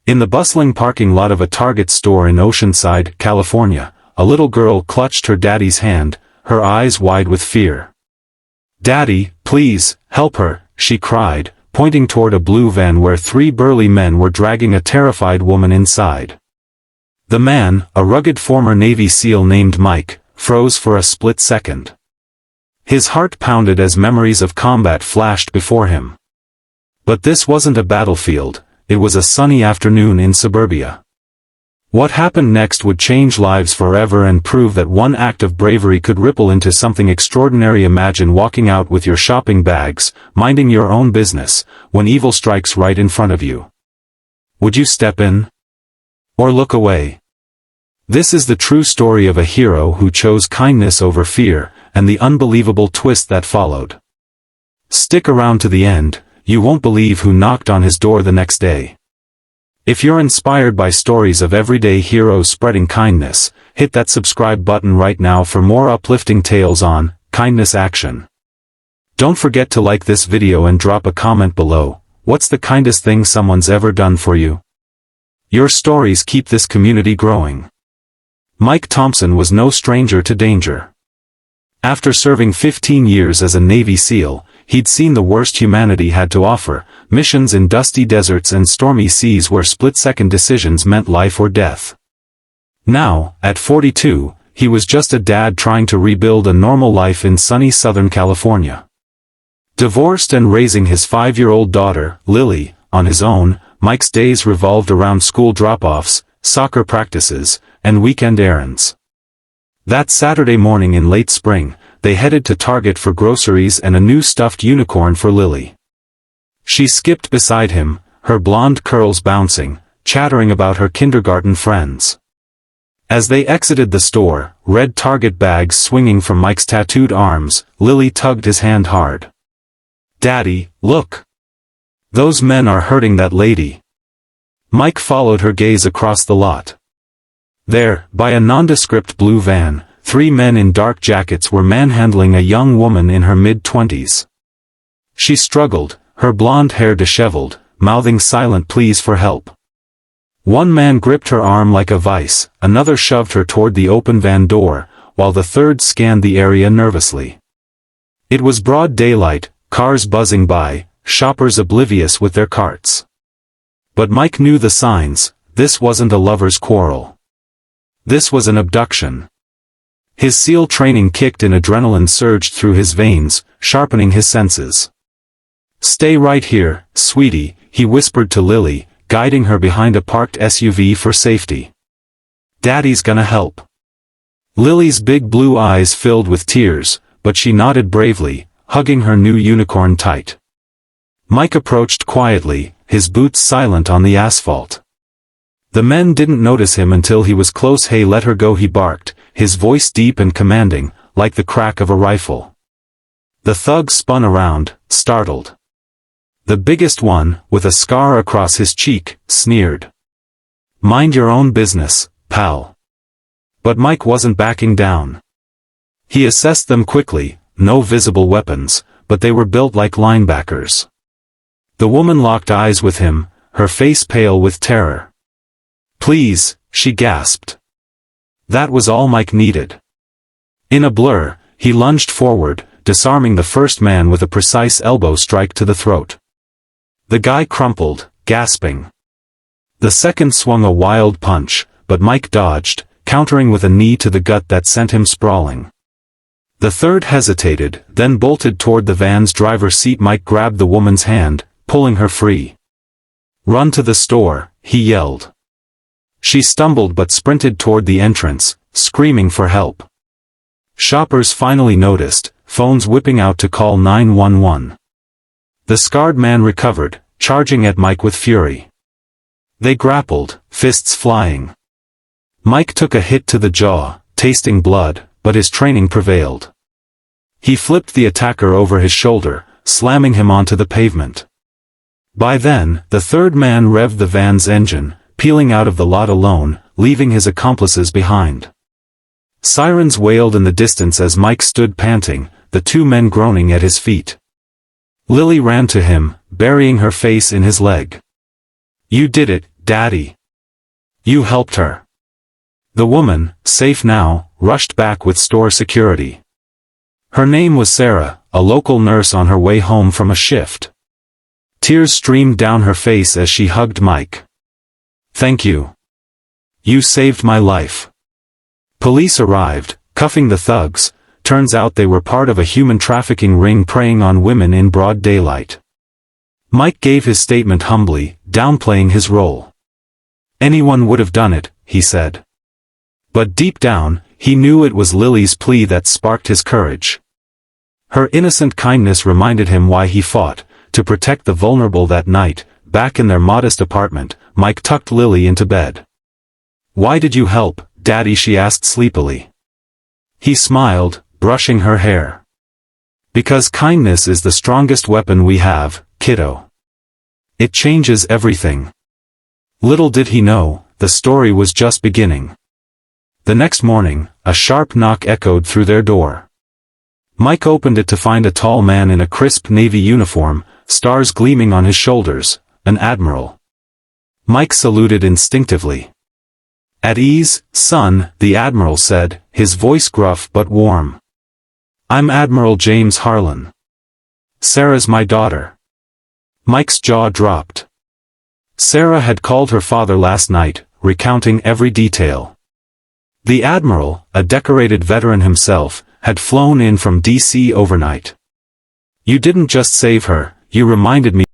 In the bustling parking lot of a Target store in Oceanside, California, a little girl clutched her daddy's hand, her eyes wide with fear. "Daddy, please, help her," she cried, pointing toward a blue van where 3 burly men were dragging a terrified woman inside. The man, a rugged former Navy SEAL named Mike, froze for a split second. His heart pounded as memories of combat flashed before him. But this wasn't a battlefield, it was a sunny afternoon in suburbia. What happened next would change lives forever and prove that one act of bravery could ripple into something extraordinary. Imagine walking out with your shopping bags, minding your own business, when evil strikes right in front of you. Would you step in? Or look away? This is the true story of a hero who chose kindness over fear, and the unbelievable twist that followed. Stick around to the end, you won't believe who knocked on his door the next day. If you're inspired by stories of everyday heroes spreading kindness, hit that subscribe button right now for more uplifting tales on kindness action. Don't forget to like this video and drop a comment below. What's the kindest thing someone's ever done for you? Your stories keep this community growing. Mike Thompson was no stranger to danger. After serving 15 years as a Navy SEAL, he'd seen the worst humanity had to offer, missions in dusty deserts and stormy seas where split-second decisions meant life or death. Now, at 42, he was just a dad trying to rebuild a normal life in sunny Southern California. Divorced and raising his 5-year-old daughter, Lily, on his own, Mike's days revolved around school drop-offs, soccer practices, and weekend errands. That Saturday morning in late spring, they headed to Target for groceries and a new stuffed unicorn for Lily. She skipped beside him, her blonde curls bouncing, chattering about her kindergarten friends. As they exited the store, red Target bags swinging from Mike's tattooed arms, Lily tugged his hand hard. "Daddy, look! Those men are hurting that lady." Mike followed her gaze across the lot. There, by a nondescript blue van, 3 men in dark jackets were manhandling a young woman in her mid-20s. She struggled, her blonde hair disheveled, mouthing silent pleas for help. One man gripped her arm like a vice, another shoved her toward the open van door, while the third scanned the area nervously. It was broad daylight, cars buzzing by, shoppers oblivious with their carts. But Mike knew the signs. This wasn't a lover's quarrel. This was an abduction. His SEAL training kicked in, adrenaline surged through his veins, sharpening his senses. "Stay right here, sweetie," he whispered to Lily, guiding her behind a parked SUV for safety. "Daddy's gonna help." Lily's big blue eyes filled with tears, but she nodded bravely, hugging her new unicorn tight. Mike approached quietly, his boots silent on the asphalt. The men didn't notice him until he was close. "Hey, let her go," he barked, his voice deep and commanding, like the crack of a rifle. The thug spun around, startled. The biggest one, with a scar across his cheek, sneered. "Mind your own business, pal." But Mike wasn't backing down. He assessed them quickly, no visible weapons, but they were built like linebackers. The woman locked eyes with him, her face pale with terror. "Please," she gasped. That was all Mike needed. In a blur, he lunged forward, disarming the first man with a precise elbow strike to the throat. The guy crumpled, gasping. The second swung a wild punch, but Mike dodged, countering with a knee to the gut that sent him sprawling. The third hesitated, then bolted toward the van's driver's seat. Mike grabbed the woman's hand, pulling her free. "Run to the store," he yelled. She stumbled but sprinted toward the entrance, screaming for help. Shoppers finally noticed, phones whipping out to call 911. The scarred man recovered, charging at Mike with fury. They grappled, fists flying. Mike took a hit to the jaw, tasting blood, but his training prevailed. He flipped the attacker over his shoulder, slamming him onto the pavement. By then, the third man revved the van's engine, peeling out of the lot alone, leaving his accomplices behind. Sirens wailed in the distance as Mike stood panting, the 2 men groaning at his feet. Lily ran to him, burying her face in his leg. "You did it, Daddy. You helped her. The woman, safe now, rushed back with store security. Her name was Sarah, a local nurse on her way home from a shift. Tears streamed down her face as she hugged Mike. Thank you. You saved my life. Police arrived, cuffing the thugs. Turns out they were part of a human trafficking ring preying on women in broad daylight. Mike gave his statement humbly, downplaying his role. Anyone would have done it, he said. But deep down, he knew it was Lily's plea that sparked his courage. Her innocent kindness reminded him why he fought, to protect the vulnerable. That night, back in their modest apartment, Mike tucked Lily into bed. Why did you help, Daddy? She asked sleepily. He smiled, brushing her hair. Because kindness is the strongest weapon we have, kiddo. It changes everything. Little did he know, the story was just beginning. The next morning, a sharp knock echoed through their door. Mike opened it to find a tall man in a crisp navy uniform, stars gleaming on his shoulders, an admiral. Mike saluted instinctively. At ease, son, the admiral said, his voice gruff but warm. I'm Admiral James Harlan. Sarah's my daughter. Mike's jaw dropped. Sarah had called her father last night, recounting every detail. The admiral, a decorated veteran himself, had flown in from D.C. overnight. You didn't just save her, you reminded me